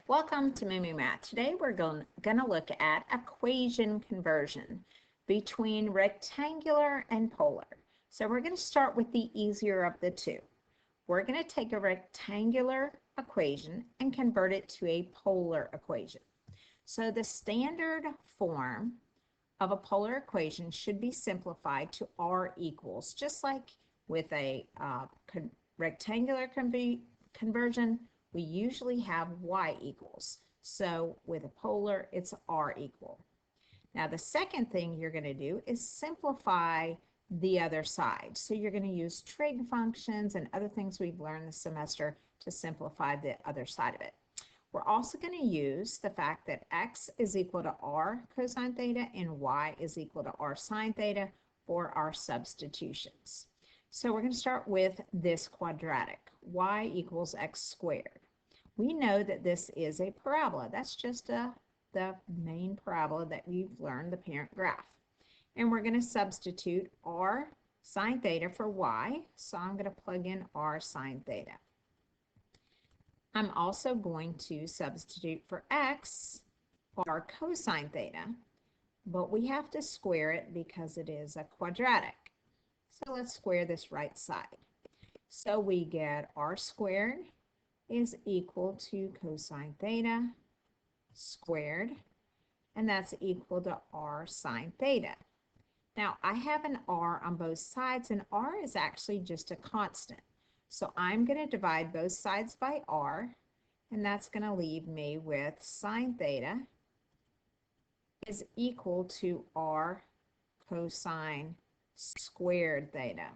Welcome to MooMooMath. Today we're going to look at equation conversion between rectangular and polar. So we're going to start with the easier of the two. We're going to take a rectangular equation and convert it to a polar equation. So the standard form of a polar equation should be simplified to r equals, just like with a rectangular conversion. We usually have y equals. So with a polar, it's r equal. Now the second thing you're going to do is simplify the other side. So you're going to use trig functions and other things we've learned this semester to simplify the other side of it. We're also going to use the fact that x is equal to r cosine theta and y is equal to r sine theta for our substitutions. So we're going to start with this quadratic, y equals x squared. We know that this is a parabola. That's just the main parabola that we've learned, the parent graph. And we're going to substitute r sine theta for y. So I'm going to plug in r sine theta. I'm also going to substitute for x r cosine theta, but we have to square it because it is a quadratic. So let's square this right side. So we get r squared is equal to cosine theta squared, and that's equal to r sine theta. Now I have an r on both sides, and r is actually just a constant. So I'm going to divide both sides by r, and that's going to leave me with sine theta is equal to r cosine squared theta.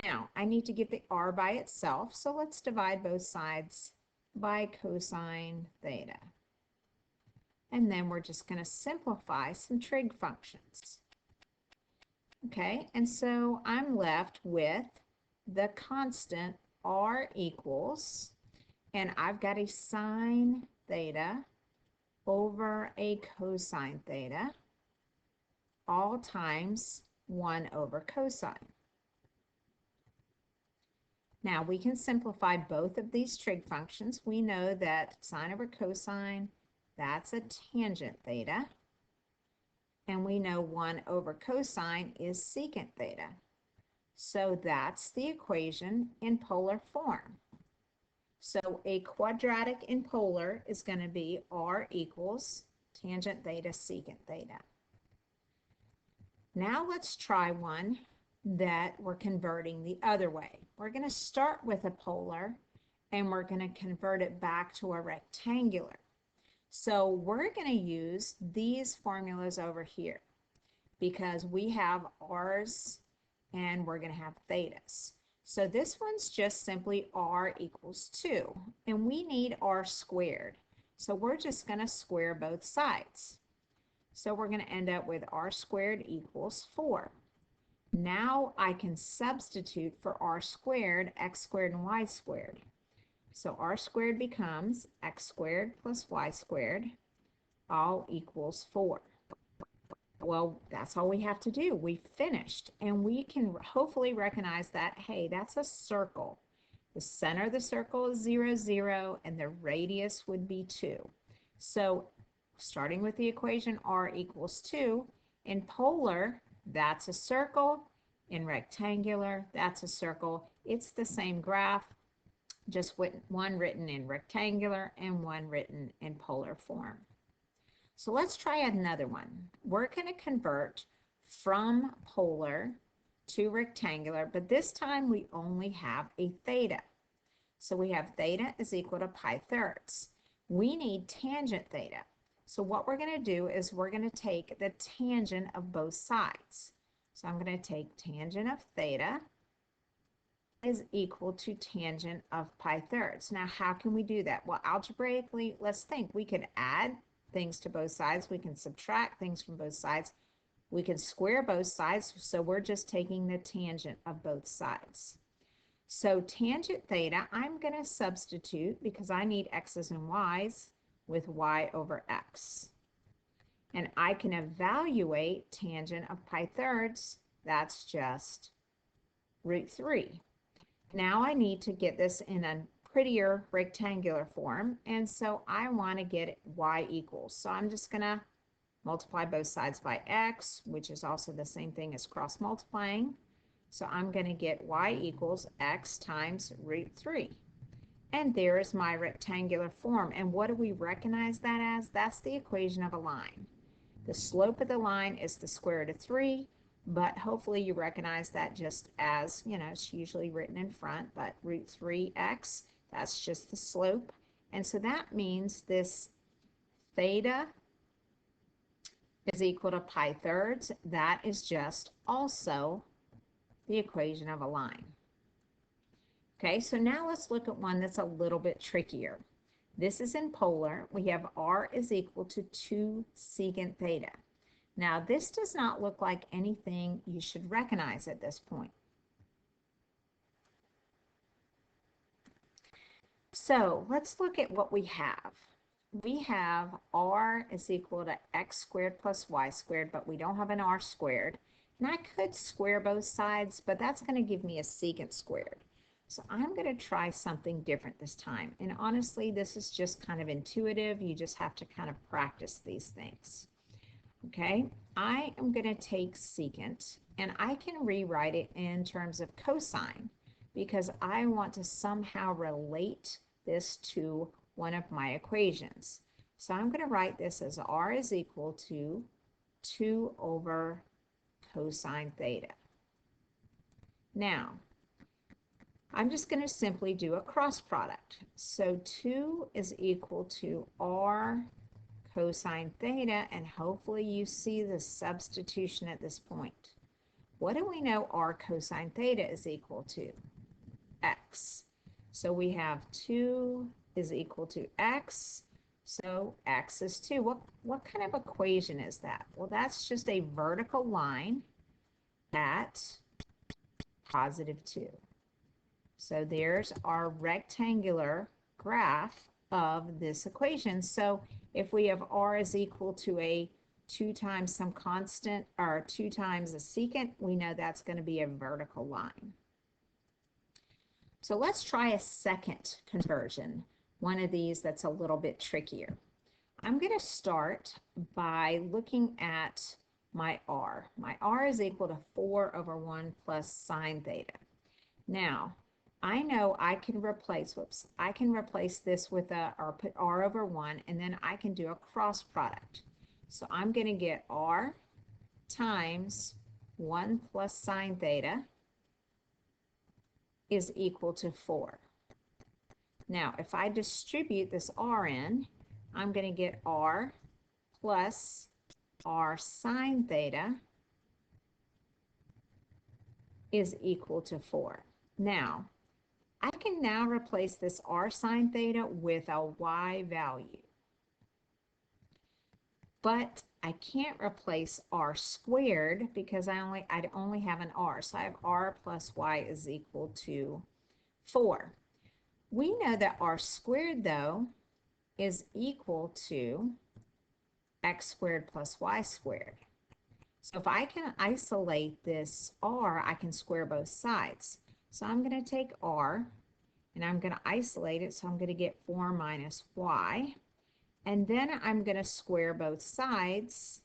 Now, I need to get the r by itself, so let's divide both sides by cosine theta. And then we're just going to simplify some trig functions. Okay, and so I'm left with the constant r equals, and I've got a sine theta over a cosine theta, all times 1 over cosine. Now we can simplify both of these trig functions. We know that sine over cosine, that's a tangent theta. And we know 1 over cosine is secant theta. So that's the equation in polar form. So a quadratic in polar is going to be r equals tangent theta secant theta. Now let's try one that we're converting the other way. We're going to start with a polar and we're going to convert it back to a rectangular. So we're going to use these formulas over here because we have r's and we're going to have thetas. So this one's just simply r equals 2, and we need r squared. So we're just going to square both sides. So we're going to end up with r squared equals 4. Now I can substitute for r squared, x squared, and y squared. So r squared becomes x squared plus y squared, all equals 4. Well, that's all we have to do. We finished. And we can hopefully recognize that, hey, that's a circle. The center of the circle is 0, 0, and the radius would be 2. So starting with the equation r equals 2, in polar, that's a circle. In rectangular, that's a circle. It's the same graph, just with one written in rectangular and one written in polar form. So let's try another one. We're going to convert from polar to rectangular, but this time we only have a theta. So we have theta is equal to pi thirds. We need tangent theta. So what we're going to do is we're going to take the tangent of both sides. So I'm going to take tangent of theta is equal to tangent of pi thirds. Now, how can we do that? Well, algebraically, let's think. We could add things to both sides. We can subtract things from both sides. We can square both sides. So we're just taking the tangent of both sides. So tangent theta, I'm going to substitute because I need x's and y's with y over x. And I can evaluate tangent of pi thirds. That's just root 3. Now I need to get this in a prettier rectangular form, and so I want to get y equals. So I'm just going to multiply both sides by x, which is also the same thing as cross multiplying. So I'm going to get y equals x times root 3. And there is my rectangular form. And what do we recognize that as? That's the equation of a line. The slope of the line is the square root of 3, but hopefully you recognize that just as, it's usually written in front, but root 3x, that's just the slope. And so that means this theta is equal to pi thirds. That is just also the equation of a line. Okay, so now let's look at one that's a little bit trickier. This is in polar. We have r is equal to 2 secant theta. Now, this does not look like anything you should recognize at this point. So let's look at what we have. We have r is equal to x squared plus y squared, but we don't have an r squared. And I could square both sides, but that's going to give me a secant squared. So I'm going to try something different this time. And honestly, this is just kind of intuitive. You just have to kind of practice these things. Okay, I am going to take secant, and I can rewrite it in terms of cosine because I want to somehow relate this to one of my equations. So I'm going to write this as r is equal to 2 over cosine theta. Now, I'm just going to simply do a cross product. So 2 is equal to r cosine theta, and hopefully you see the substitution at this point. What do we know r cosine theta is equal to? X. So we have 2 is equal to x, so x is 2. What kind of equation is that? Well, that's just a vertical line at positive 2. So there's our rectangular graph of this equation. So if we have r is equal to a 2 times some constant, or 2 times a secant, we know that's going to be a vertical line. So let's try a second conversion, one of these that's a little bit trickier. I'm going to start by looking at my r. My r is equal to 4 over 1 plus sine theta. Now, I know I can replace, I can replace this with or put r over 1, and then I can do a cross product. So I'm going to get r times 1 plus sine theta is equal to 4. Now, if I distribute this r in, I'm going to get r plus r sine theta is equal to 4. Now, I can now replace this r sine theta with a y value. But I can't replace r squared because I only have an r. So I have r plus y is equal to 4. We know that r squared, though, is equal to x squared plus y squared. So if I can isolate this r, I can square both sides. So I'm going to take r, and I'm going to isolate it, so I'm going to get 4 minus y. And then I'm going to square both sides,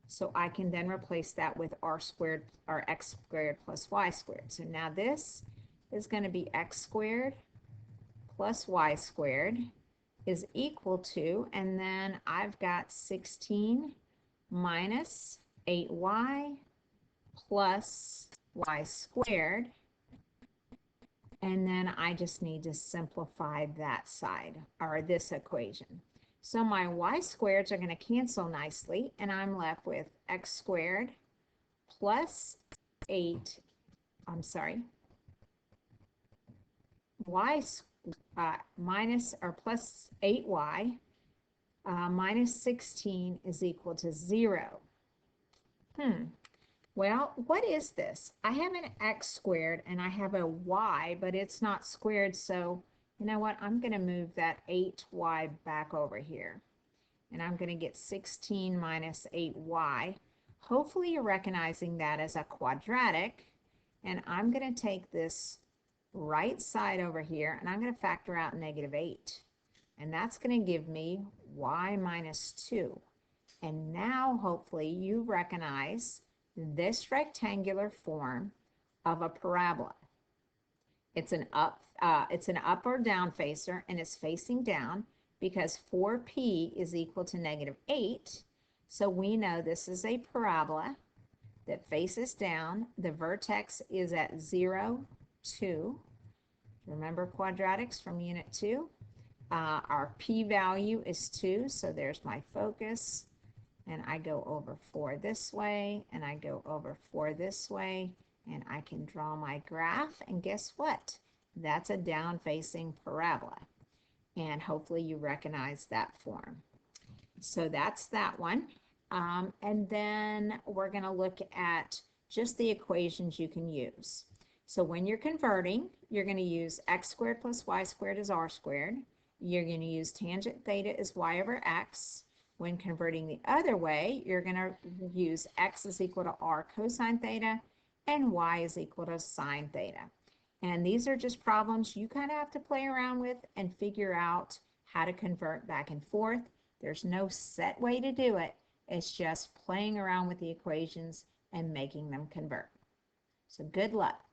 so I can then replace that with r squared, or x squared plus y squared. So now this is going to be x squared plus y squared is equal to, and then I've got 16 minus 8y plus y squared. And then I just need to simplify that side, or this equation. So my y squareds are going to cancel nicely, and I'm left with x squared plus y minus or plus 8y minus 16 is equal to 0. Well, what is this? I have an x squared and I have a y, but it's not squared, so you know what? I'm going to move that 8y back over here. And I'm going to get 16 minus 8y. Hopefully you're recognizing that as a quadratic. And I'm going to take this right side over here, and I'm going to factor out -8. And that's going to give me y minus 2. And now hopefully you recognize this rectangular form of a parabola. It's an up or down facer, and it's facing down because 4p is equal to -8. So we know this is a parabola that faces down. The vertex is at 0, 2. Remember quadratics from Unit 2? Our p-value is 2, so there's my focus. And I go over 4 this way, and I go over 4 this way, and I can draw my graph, and guess what? That's a down-facing parabola. And hopefully you recognize that form. So that's that one. And then we're going to look at just the equations you can use. So when you're converting, you're going to use x squared plus y squared is r squared. You're going to use tangent theta is y over x. When converting the other way, you're going to use x is equal to r cosine theta and y is equal to sine theta. And these are just problems you kind of have to play around with and figure out how to convert back and forth. There's no set way to do it. It's just playing around with the equations and making them convert. So good luck.